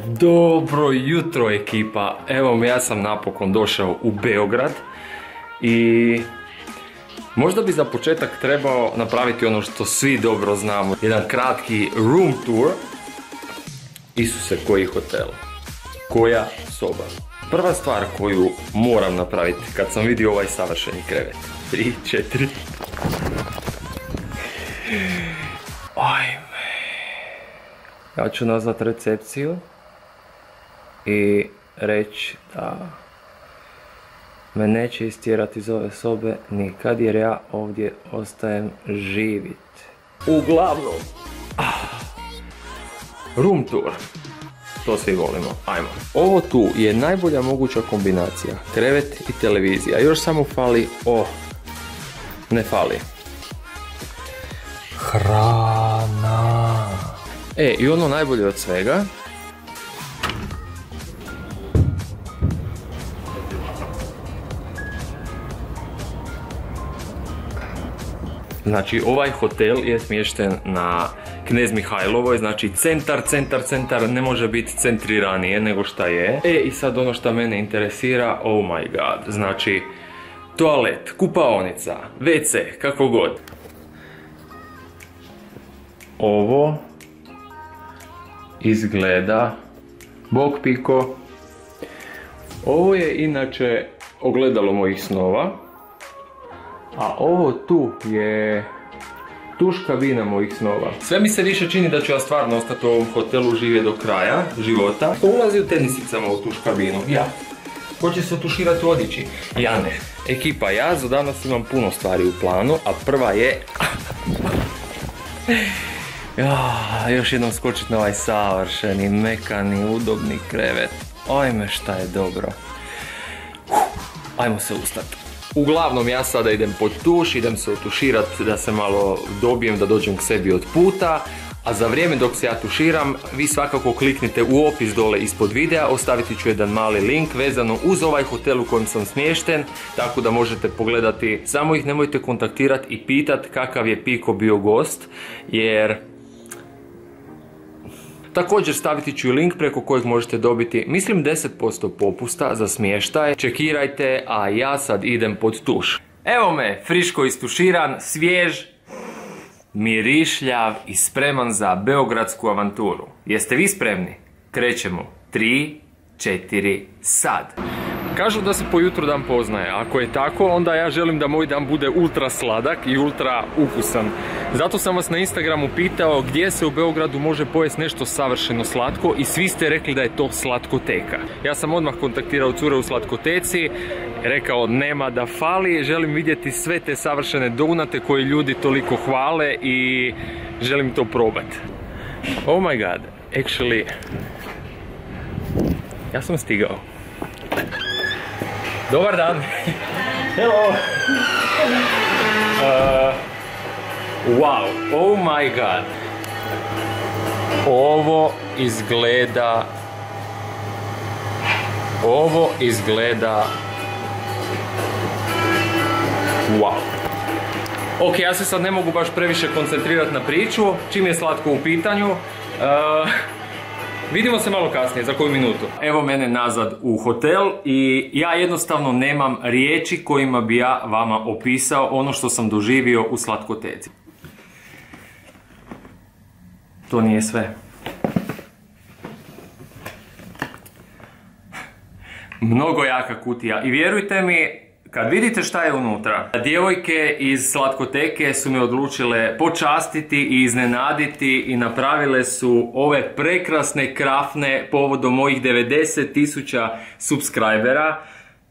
Dobro jutro ekipa, evo ja sam napokon došao u Beograd i možda bi za početak trebao napraviti ono što svi dobro znamo, jedan kratki room tour. Isuse, koji hotel, koja soba. Prva stvar koju moram napraviti kad sam vidio ovaj savršeni krevet. 3, 4. Ajme. Ja ću nazvat recepciju i reći da me neće istjerati iz ove sobe nikad jer ja ovdje ostajem živit. Uglavnom, room tour. To svi volimo, ajmo. Ovo tu je najbolja moguća kombinacija. Krevet i televizija. Još samo fali, ne fali. Hrana. I ono najbolje od svega. Znači, ovaj hotel je smješten na Knez Mihajlovoj, znači centar, ne može biti centriranije nego šta je. I sad ono što mene interesira, oh my god, znači toalet, kupaonica, WC, kako god. Ovo izgleda, bog piko, ovo je inače ogledalo mojih snova, a ovo tu je tuš kabina mojih snova. Sve mi se više čini da ću ja stvarno ostati u ovom hotelu živjeti do kraja života. Ko ulazi u tenisicama u tuš kabinu? Ja. Ko će se otuširati u odjeći? Ja ne. Ekipa, ja za danas imam puno stvari u planu, a prva je... još jednom skočiti na ovaj savršeni, mekani, udobni krevet. Ajme šta je dobro. Ajmo se ustati. Uglavnom ja sada idem pod tuš, idem se otuširati da se malo dobijem, da dođem k sebi od puta. A za vrijeme dok se ja tuširam, vi svakako kliknite u opis dole ispod videa, ostaviti ću jedan mali link vezano uz ovaj hotel u kojem sam smješten, tako da možete pogledati, samo ih nemojte kontaktirati i pitati kakav je Piko bio gost, jer... Također staviti ću link preko kojeg možete dobiti, mislim 10% popusta za smještaj. Čekirajte, a ja sad idem pod tuš. Evo me, friško istuširan, svjež, mirišljav i spreman za beogradsku avanturu. Jeste vi spremni? Krećemo. 3, 4, sad. Kažu da se po jutru dan poznaje. Ako je tako, onda ja želim da moj dan bude ultra sladak i ultra ukusan. Zato sam vas na Instagramu pitao gdje se u Beogradu može pojesti nešto savršeno slatko i svi ste rekli da je to Slatkoteka. Ja sam odmah kontaktirao cure u Slatkoteci, rekao nema da fali, želim vidjeti sve te savršene donate koje ljudi toliko hvale i želim to probati. Oh my god, actually, ja sam stigao. Dobar dan. Hello. Wow, oh my god. Ovo izgleda... Wow. Ok, ja se sad ne mogu baš previše koncentrirati na priču, čim je slatko u pitanju. Vidimo se malo kasnije, za koju minutu. Evo mene nazad u hotel i ja jednostavno nemam riječi kojima bi ja vama opisao ono što sam doživio u Slatkoteci. To nije sve. Mnogo jaka kutija i vjerujte mi, kad vidite šta je unutra, djevojke iz Slatkoteke su me odlučile počastiti i iznenaditi i napravile su ove prekrasne krafne povodom mojih 90.000 subscribera.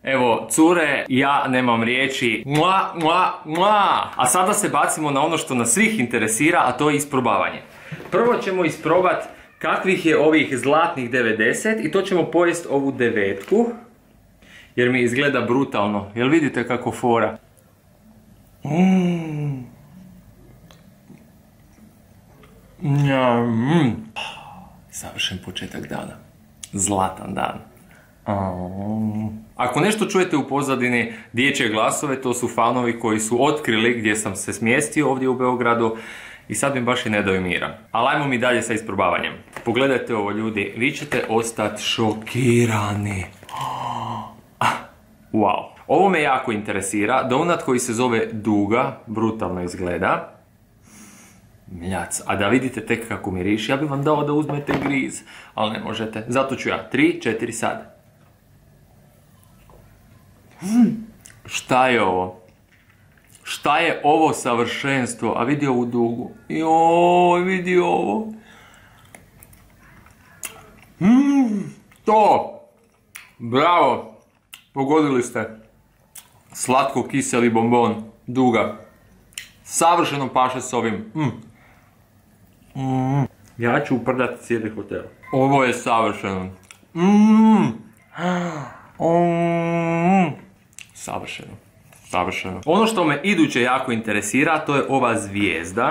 Evo, cure, ja nemam riječi. Mua, mua, mua. A sada se bacimo na ono što nas svih interesira, a to je isprobavanje. Prvo ćemo isprobati kakvih je ovih zlatnih 90 i to ćemo pojesti ovu 9. Jer mi izgleda brutalno. Jel vidite kako fora? Savršen početak dana. Zlatan dan. Ako nešto čujete u pozadini dječje glasove, to su fanovi koji su otkrili gdje sam se smjestio ovdje u Beogradu i sad mi baš i ne daju mira. Ali ajmo mi dalje sa isprobavanjem. Pogledajte ovo ljudi, vi ćete ostati šokirani. Wow. Ovo me jako interesira, donut koji se zove Duga, brutalno izgleda. Mljac, a da vidite tek kako miriši, ja bih vam dao da uzmete griz, ali ne možete. Zato ću ja, 3, 4 sad. Šta je ovo? Šta je ovo savršenstvo? A vidi ovu dugu. Joj, vidi ovo. To! Bravo! Pogodili ste. Slatko kiseli bombon. Duga. Savršeno paše s ovim. Ja ću uprdati cijeli hotel. Ovo je savršeno. Savršeno. Savršeno. Ono što me iduće jako interesira, to je ova zvijezda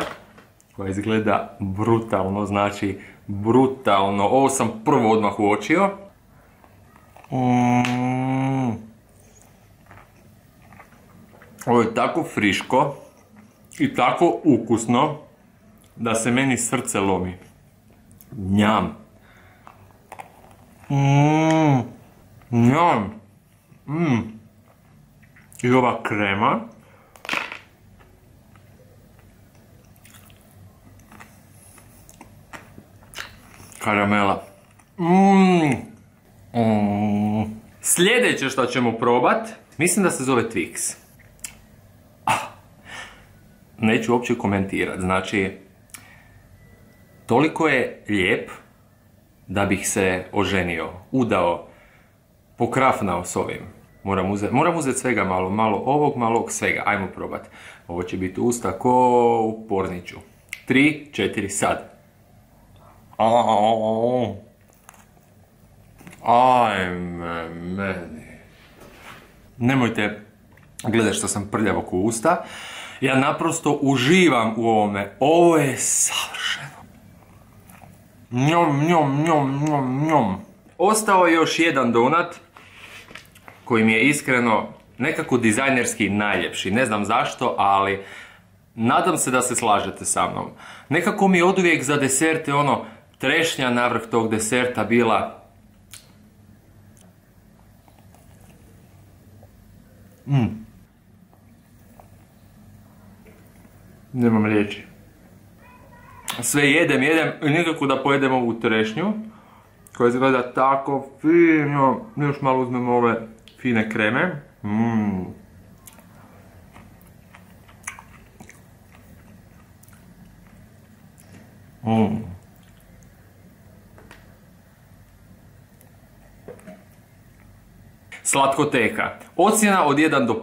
koja izgleda brutalno, znači brutalno. Ovo sam prvo odmah uočio. Ovo je tako friško i tako ukusno da se meni srce lomi. Njam. Njam. I ova krema. Karamela. Sljedeće što ćemo probat, mislim da se zove Twix. Neću uopće komentirati, znači toliko je lijep da bih se oženio, udao, pokrafnao s ovim. Moram uzeti svega malo, malo ovog svega. Ajmo probat. Ovo će biti usta ko u porniću. 3, 4, sad. Ajme meni. Nemojte gledati što sam prljavo ko usta. Ja naprosto uživam u ovome. Ovo je savršeno. Njom, njom, njom, njom, njom. Ostao je još jedan donut koji mi je iskreno nekako dizajnerski najljepši. Ne znam zašto, ali nadam se da se slažete sa mnom. Nekako mi je oduvijek za deserte ono trešnja navrh tog deserta bila... Nemam riječi. Sve jedem i nekako da pojedem ovu trešnju koja izgleda tako fino. Još malo uzmem ove fine kreme. Slatkoteka. Ocjena od 1 do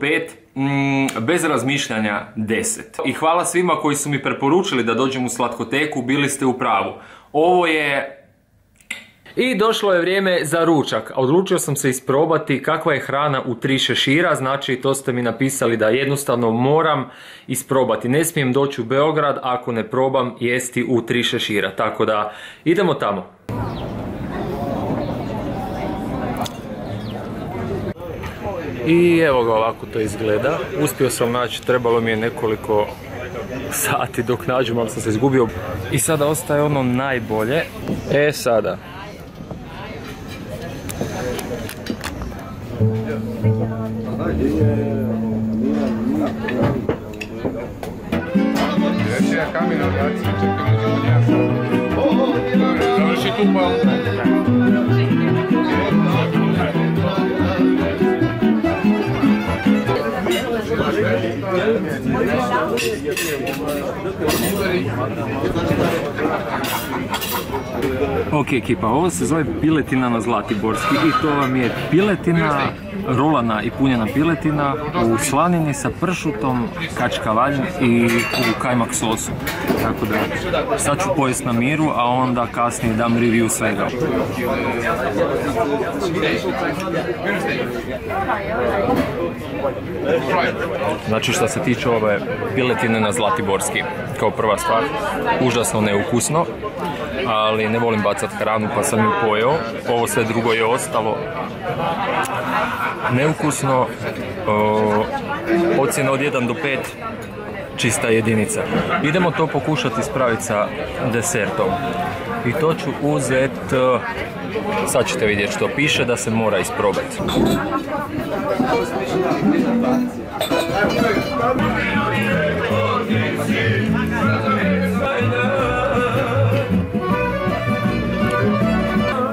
5, bez razmišljanja 10. I hvala svima koji su mi preporučili da dođem u Slatkoteku, bili ste u pravu. Ovo je... I došlo je vrijeme za ručak. Odlučio sam se isprobati kakva je hrana u 3 šešira, znači to ste mi napisali da jednostavno moram isprobati. Ne smijem doći u Beograd ako ne probam jesti u 3 šešira, tako da idemo tamo. I evo ga, ovako to izgleda. Uspio sam naći, trebalo mi je nekoliko sati dok nađem, ali sam se izgubio. I sada ostaje ono najbolje. Sada. Ok ekipa, ovo se zove piletina na Zlatiborski i to vam je piletina, rolana i punjena piletina u slanini sa pršutom, kačkavalj i u kajmak sosu. Tako da sad ću pojest na miru, a onda kasnije dam review svega. Znači što se tiče ove piletine na Zlatiborski, kao prva stvar, užasno neukusno, ali ne volim bacati hranu pa sam ju pojeo. Ovo sve drugo je ostalo neukusno. Ocjena od 1 do 5, čista jedinica. Idemo to pokušati ispraviti sa desertom. I to ću uzeti, sad ćete vidjeti što piše da se mora isprobati.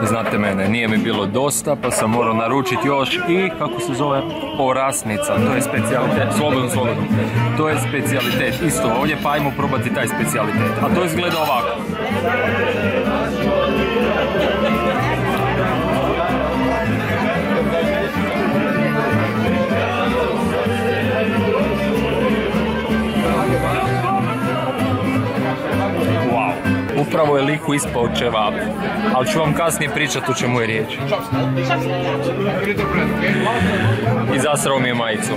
Znate mene, nije mi bilo dosta pa sam morao naručiti još i kako se zove, orasnica, to je specijalitet, slobodno. To je specijalitet, isto ovdje pa ajmo probati taj specijalitet, a to izgleda ovako. Upravo je liku ispao ćevap, ali ću vam kasnije pričati o čemu je riječ. I zasrao mi je majicu.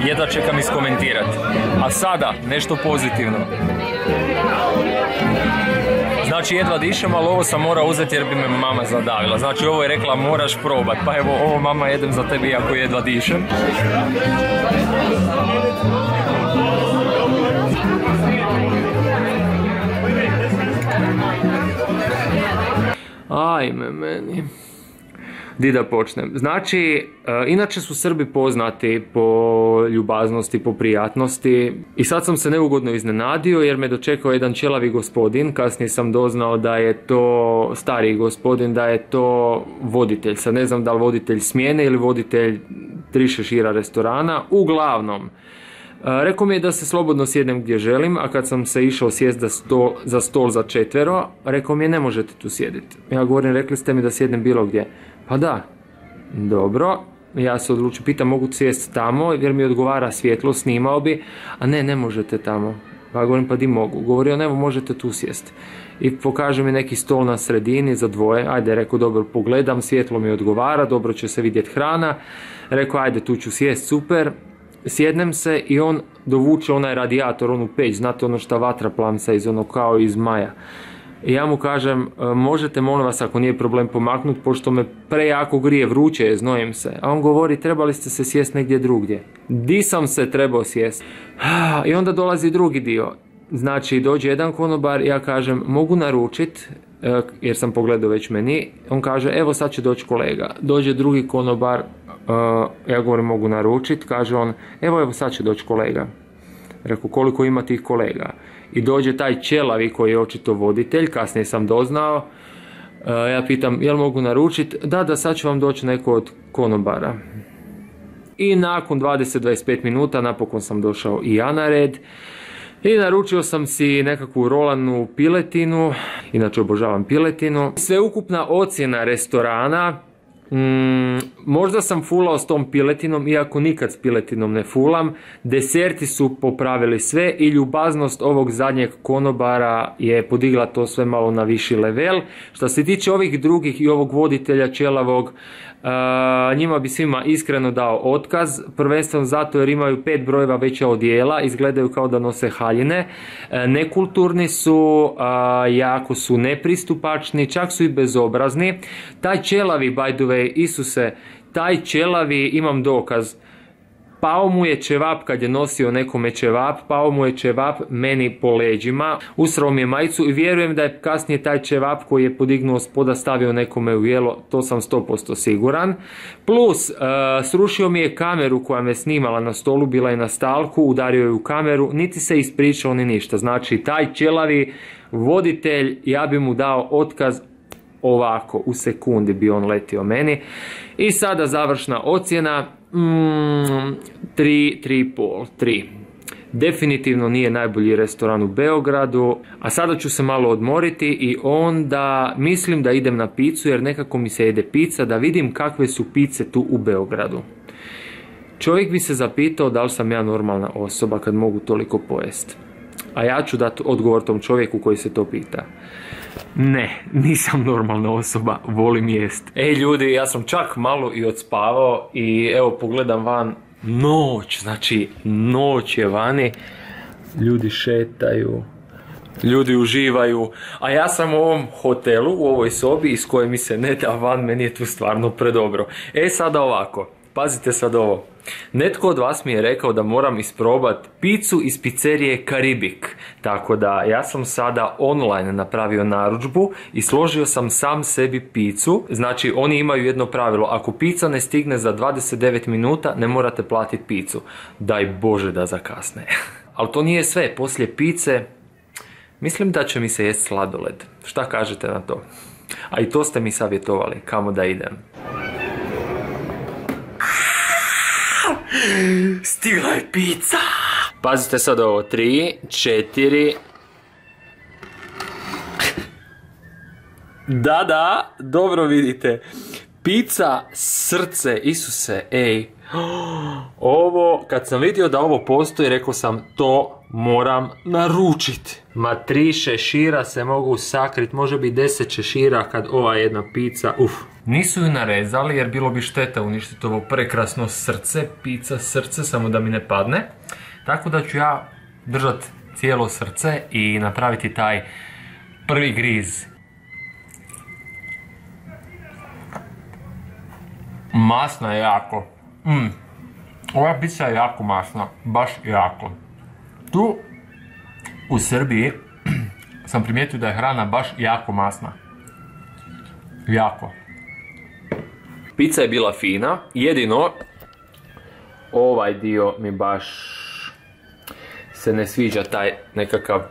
Jedva čekam iskomentirati. A sada, nešto pozitivno. Znači jedva dišem, ali ovo sam morao uzeti jer bi me mama zadavila. Znači ovo je rekla moraš probat, pa evo ovo mama jedem za tebi ako jedva dišem. Ajme meni. Di da počnem? Znači, inače su Srbi poznati po ljubaznosti, po prijatnosti i sad sam se neugodno iznenadio jer me dočekao jedan ćelavi gospodin, kasnije sam doznao da je to stariji gospodin, da je to voditelj, sad ne znam da li voditelj smjene ili voditelj 3 šešira restorana, uglavnom. Rekao mi je da se slobodno sjednem gdje želim, a kad sam se išao sjest za stol za 4, rekao mi je ne možete tu sjediti. Ja govorim, rekli ste mi da sjednem bilo gdje. Pa da, dobro, ja se odlučim, pitam mogu sjesti tamo jer mi odgovara svjetlo, snimao bi, a ne možete tamo. Pa govorim, pa di mogu? Govorio, evo možete tu sjesti. I pokaže mi neki stol na sredini za 2, ajde, rekao, dobro, pogledam, svjetlo mi odgovara, dobro će se vidjeti hrana, rekao, ajde, tu ću sjesti, super. Sjednem se i on dovuče onaj radijator, onu peć, znate ono šta vatra plamsa iz ono kao iz maja. I ja mu kažem, možete molim vas ako nije problem pomaknuti, pošto me prejako grije, vruće je, znojim se. A on govori, trebali ste se sjesti negdje drugdje. Di sam se trebao sjesti? I onda dolazi drugi dio. Znači, dođe jedan konobar, ja kažem, mogu naručiti, jer sam pogledao već meni. On kaže, evo sad će doći kolega. Dođe drugi konobar, ja govorim mogu naručiti, kaže on, evo sad će doći kolega. Rekao, koliko ima tih kolega? I dođe taj ćelavi koji je očito voditelj, kasnije sam doznao, ja pitam, jel mogu naručiti? Da, sad će vam doći neko od konobara. I nakon 20-25 minuta napokon sam došao i ja na red. I naručio sam si nekakvu rolanu piletinu, inače obožavam piletinu. Sveukupna ocjena restorana, možda sam fulao s tom piletinom, iako nikad s piletinom ne fulam. Deserti su popravili sve i ljubaznost ovog zadnjeg konobara je podigla to sve malo na viši level. Što se tiče ovih drugih i ovog voditelja ćelavog, njima bi svima iskreno dao otkaz, prvenstveno zato jer imaju 5 brojeva veća odijela, izgledaju kao da nose haljine, nekulturni su, jako su nepristupačni, čak su i bezobrazni. Taj ćelavi, by the way, Isuse, taj ćelavi, imam dokaz, pao mu je ćevap kad je nosio nekome ćevap, pao mu je ćevap meni po leđima, usrao mi je majicu i vjerujem da je kasnije taj ćevap koji je podignuo spoda stavio nekome u jelo, to sam 100% siguran. Plus, srušio mi je kameru koja me snimala na stolu, bila je na stalku, udario je u kameru, niti se ispričao ni ništa. Znači, taj ćelavi voditelj, ja bi mu dao otkaz ovako, u sekundi bi on letio meni. I sada završna ocjena, 3,5. Definitivno nije najbolji restoran u Beogradu, a sada ću se malo odmoriti i onda mislim da idem na picu jer nekako mi se jede pizza, da vidim kakve su pice tu u Beogradu. Čovjek bi se zapitao da li sam ja normalna osoba kad mogu toliko pojesti. A ja ću dati odgovor tom čovjeku koji se to pita. Ne, nisam normalna osoba, volim jest. Ej ljudi, ja sam čak malo i odspavao i evo pogledam van, noć, znači noć je vani, ljudi šetaju, ljudi uživaju, a ja sam u ovom hotelu, u ovoj sobi iz koje mi se ne da van, meni je tu stvarno predobro. Sada ovako, Pazite sad ovo. Netko od vas mi je rekao da moram isprobat picu iz pizzerije Karibik. Tako da ja sam sada online napravio narudžbu i složio sam sam sebi picu. Znači oni imaju jedno pravilo. Ako pizza ne stigne za 29 minuta ne morate platiti picu. Daj Bože da zakasne. Ali to nije sve. Poslije pice mislim da će mi se jest sladoled. Šta kažete na to? A i to ste mi savjetovali. Kamo da idem? Stigla je pizza! Pazite sad ovo, 3, 4... Da, dobro vidite. Pizza srce, Isuse, ej. Ovo, kad sam vidio da ovo postoji, rekao sam to moram naručit. Ma 3 šešira se mogu sakrit, može biti 10 šešira kad ova jedna pizza, Nisu ju narezali jer bilo bi šteta uništiti ovo prekrasno srce, pizza srce, samo da mi ne padne. Tako da ću ja držati cijelo srce i napraviti taj prvi griz. Masna je jako. Ova pizza je jako masna, baš jako. Tu u Srbiji sam primijetio da je hrana baš jako masna. Jako. Pizza je bila fina, jedino ovaj dio mi baš se ne sviđa, taj nekakav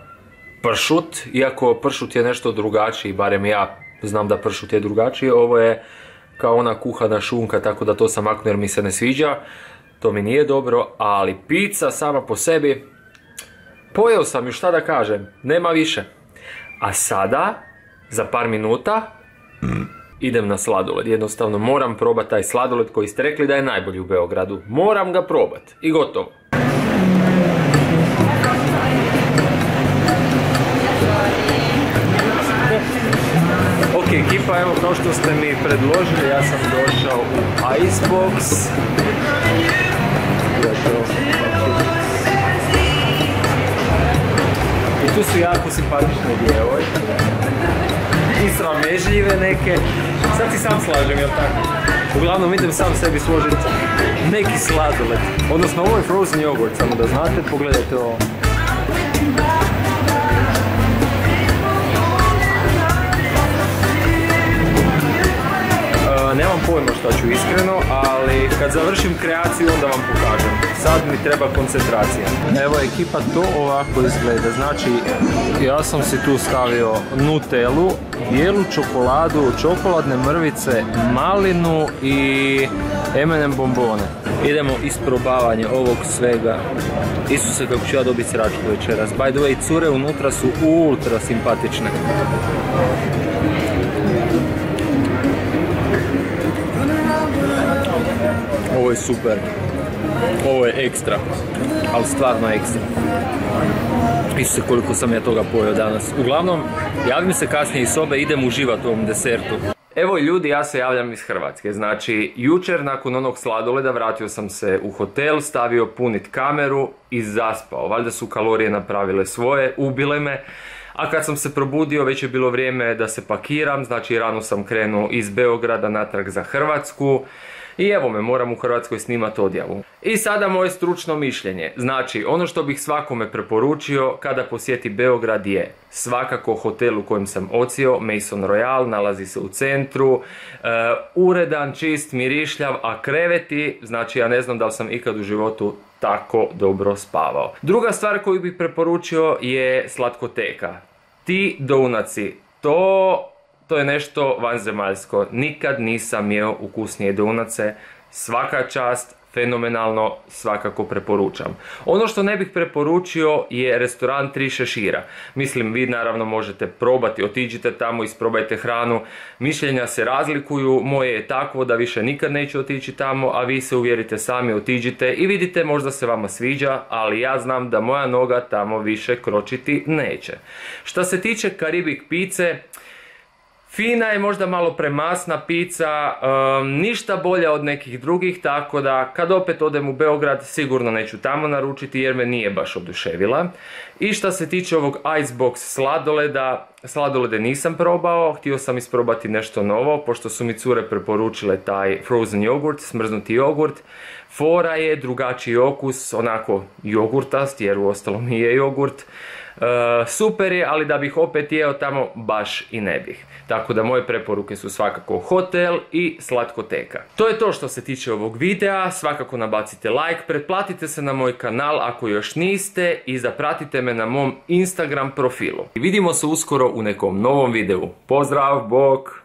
pršut, iako pršut je nešto drugačiji, barem ja znam da pršut je drugačiji, ovo je kao ona kuhana šunka, tako da to sam maknuo jer mi se ne sviđa, to mi nije dobro, ali pizza sama po sebi, pojeo sam ju, šta da kažem, nema više. A sada, za par minuta, idem na sladoled, jednostavno moram probati taj sladoled koji ste rekli da je najbolji u Beogradu. Moram ga probati i gotovo. Ok, ekipa, evo kao što ste mi predložili, ja sam došao u Icebox. I tu su jako simpatične djevojke. I sramežljive neke. Sad si sam slažem, jel tako? Uglavnom idem sam sebi složiti neki sladoled. Odnosno ovo je frozen jogurt, samo da znate, pogledajte ovo. Nemam pojma šta ću iskreno, ali kad završim kreaciju onda vam pokažem. Sad mi treba koncentracija. Evo ekipa, to ovako izgleda. Znači, ja sam si tu stavio Nutellu, bijelu čokoladu, čokoladne mrvice, malinu i M&M bombone. Idemo isprobavanje ovog svega. Isuse, kako ću ja dobiti sračku večeras. By the way, cure unutra su ultra simpatične. Ovo je super. Ovo je ekstra. Ali stvarno ekstra. Isuse, koliko sam ja toga pojeo danas. Uglavnom, javim se kasnije iz sobe, idem uživati u ovom desertu. Evo ljudi, ja se javljam iz Hrvatske. Znači, jučer nakon onog sladoleda vratio sam se u hotel, stavio punit kameru i zaspao. Valjda su kalorije napravile svoje, ubile me. A kad sam se probudio, već je bilo vrijeme da se pakiram. Znači, rano sam krenuo iz Beograda natrag za Hrvatsku. I evo me, moram u Hrvatskoj snimati odjavu. I sada moje stručno mišljenje. Znači, ono što bih svakome preporučio kada posjeti Beograd je svakako hotel u kojem sam odsio, Maison Royal, nalazi se u centru, uredan, čist, mirišljav, a kreveti, znači ja ne znam da li sam ikad u životu tako dobro spavao. Druga stvar koju bih preporučio je slatkoteka. Ti donaci, to je nešto vanzemaljsko. Nikad nisam jeo ukusnije donace. Svaka čast, fenomenalno, svakako preporučam. Ono što ne bih preporučio je restoran Tri šešira. Mislim, vi naravno možete probati, otiđite tamo, isprobajte hranu. Mišljenja se razlikuju, moje je takvo da više nikad neću otići tamo, a vi se uvjerite sami, otiđite i vidite, možda se vama sviđa, ali ja znam da moja noga tamo više kročiti neće. Što se tiče Karibik pice, Fina je, možda malo premasna pizza, ništa bolja od nekih drugih, tako da kad opet odem u Beograd sigurno neću tamo naručiti jer me nije baš oduševila. I što se tiče ovog Icebox sladoleda, sladolede nisam probao, htio sam isprobati nešto novo, pošto su mi cure preporučile taj frozen jogurt, smrznuti jogurt. Fora je drugačiji okus, onako jogurtast, jer uostalom i je jogurt. Super je, ali da bih opet jeo tamo baš i ne bih. Tako da moje preporuke su svakako hotel i slatkoteka. To je to što se tiče ovog videa, svakako nabacite like, pretplatite se na moj kanal ako još niste i zapratite me na mom Instagram profilu. I vidimo se uskoro u nekom novom videu. Pozdrav, bok!